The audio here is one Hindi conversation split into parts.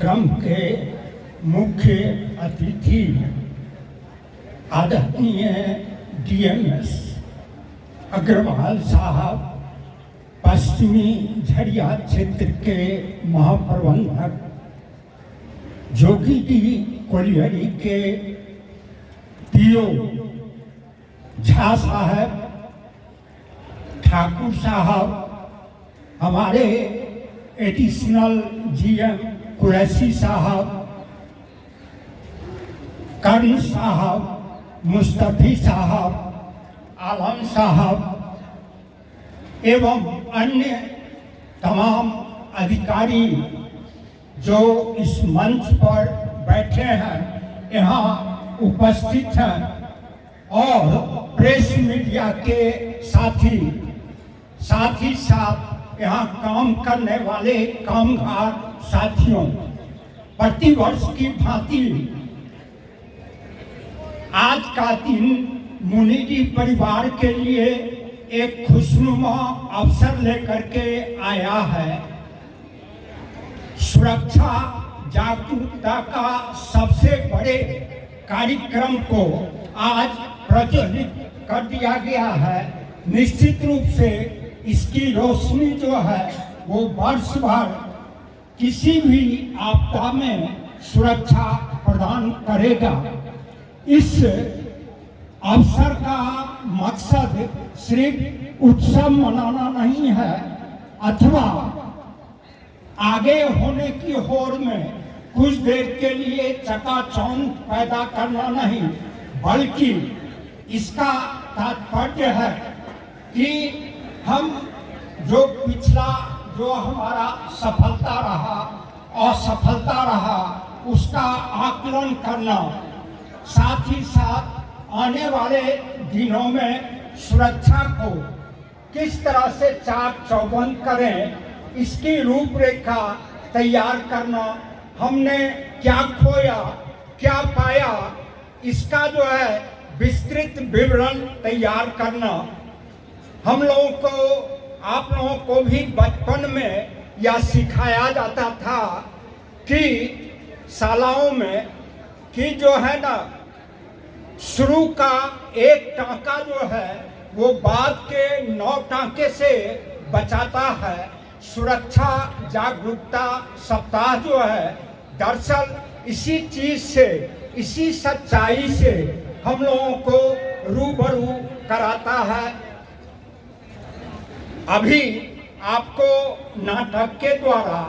कार्यक्रम के मुख्य अतिथि आदरणीय DMS अग्रवाल साहब, पश्चिमी झरिया क्षेत्र के महाप्रबंधक जोगी डी कोलियरी के PO झा साहब, ठाकुर साहब, हमारे एडिशनल GM कुरैशी साहब, कर्न साहब, मुस्तफी साहब, आलम साहब एवं अन्य तमाम अधिकारी जो इस मंच पर बैठे हैं, यहाँ उपस्थित हैं, और प्रेस मीडिया के साथ ही साथ यहाँ काम करने वाले कामगार साथियों, प्रतिवर्ष की भांति आज का दिन मुनीजी परिवार के लिए एक खुशनुमा अवसर लेकर के आया है। सुरक्षा जागरूकता का सबसे बड़े कार्यक्रम को आज प्रज्वलित कर दिया गया है। निश्चित रूप से इसकी रोशनी जो है वो वर्ष भर किसी भी आपदा में सुरक्षा प्रदान करेगा। इस अवसर का मकसद सिर्फ उत्सव मनाना नहीं है अथवा आगे होने की होड़ में कुछ देर के लिए चकाचौंध पैदा करना नहीं, बल्कि इसका तात्पर्य है कि हम जो पिछला जो हमारा सफलता रहा, असफलता रहा, उसका आकलन करना, साथ ही साथ आने वाले दिनों में सुरक्षा को किस तरह से चाक चौबंद करें, इसकी रूपरेखा तैयार करना, हमने क्या खोया क्या पाया, इसका जो है विस्तृत विवरण तैयार करना। हम लोगों को, आप लोगों को भी बचपन में यह सिखाया जाता था कि शालाओं में कि जो है ना, शुरू का एक टांका जो है वो बाद के 9 टांके से बचाता है। सुरक्षा जागरूकता सप्ताह जो है दरअसल इसी चीज से, इसी सच्चाई से हम लोगों को रूबरू कराता है। अभी आपको नाटक के द्वारा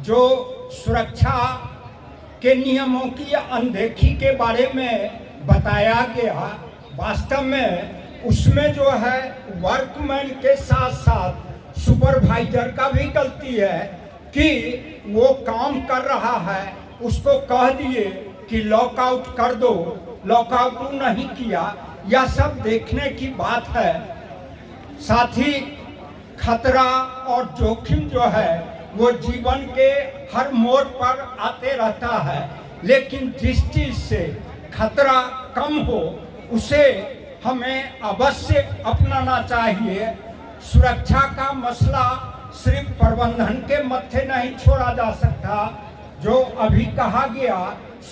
जो सुरक्षा के नियमों की अनदेखी के बारे में बताया गया, वास्तव में उसमें जो है वर्कमैन के साथ साथ सुपरवाइजर का भी गलती है कि वो काम कर रहा है, उसको कह दिए कि लॉकआउट कर दो, लॉकआउट नहीं किया, यह सब देखने की बात है। साथ ही खतरा और जोखिम जो है वो जीवन के हर मोड़ पर आते रहता है, लेकिन जिस चीज से खतरा कम हो उसे हमें अवश्य अपनाना चाहिए। सुरक्षा का मसला सिर्फ प्रबंधन के मत्थे नहीं छोड़ा जा सकता। जो अभी कहा गया,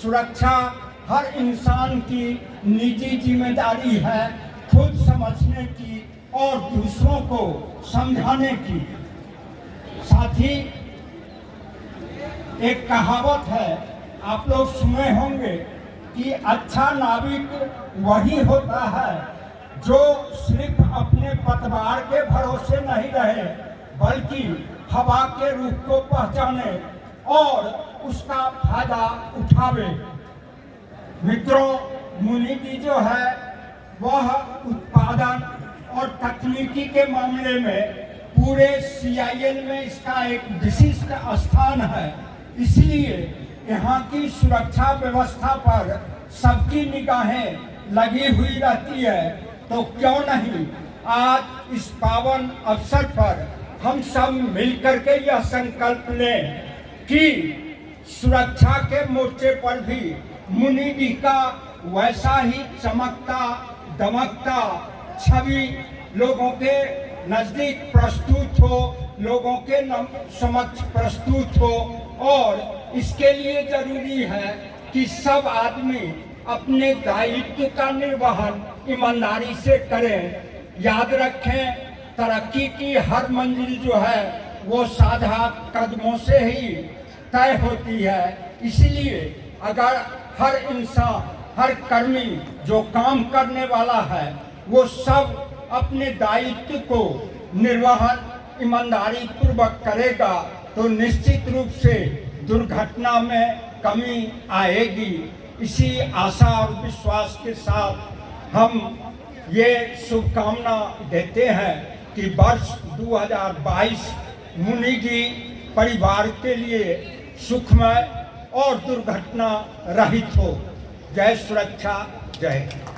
सुरक्षा हर इंसान की निजी जिम्मेदारी है, खुद समझने की और दूसरों को समझाने की। साथ ही एक कहावत है, आप लोग सुने होंगे कि अच्छा नाविक वही होता है जो सिर्फ अपने पतवार के भरोसे नहीं रहे, बल्कि हवा के रूप को पहचाने और उसका फायदा उठावे। मित्रों, मुनीजी जो है वह उत्पादन और तकनीकी के मामले में पूरे CIL में इसका एक विशिष्ट स्थान है। इसलिए यहाँ की सुरक्षा व्यवस्था पर सबकी निगाहें लगी हुई रहती है। तो क्यों नहीं आज इस पावन अवसर पर हम सब मिलकर के यह संकल्प लें कि सुरक्षा के मोर्चे पर भी मुनीजी का वैसा ही चमकता दमकता छवि लोगों के नजदीक प्रस्तुत हो, लोगों के समक्ष प्रस्तुत हो और इसके लिए जरूरी है कि सब आदमी अपने दायित्व का निर्वहन ईमानदारी से करें। याद रखें, तरक्की की हर मंजिल जो है वो साधा कदमों से ही तय होती है। इसलिए अगर हर इंसान, हर कर्मी जो काम करने वाला है, वो सब अपने दायित्व को निर्वहन ईमानदारी पूर्वक करेगा तो निश्चित रूप से दुर्घटना में कमी आएगी। इसी आशा और विश्वास के साथ हम ये शुभकामना देते हैं कि वर्ष 2022 मुनिजी परिवार के लिए सुखमय और दुर्घटना रहित हो। जय सुरक्षा, जय हिंद।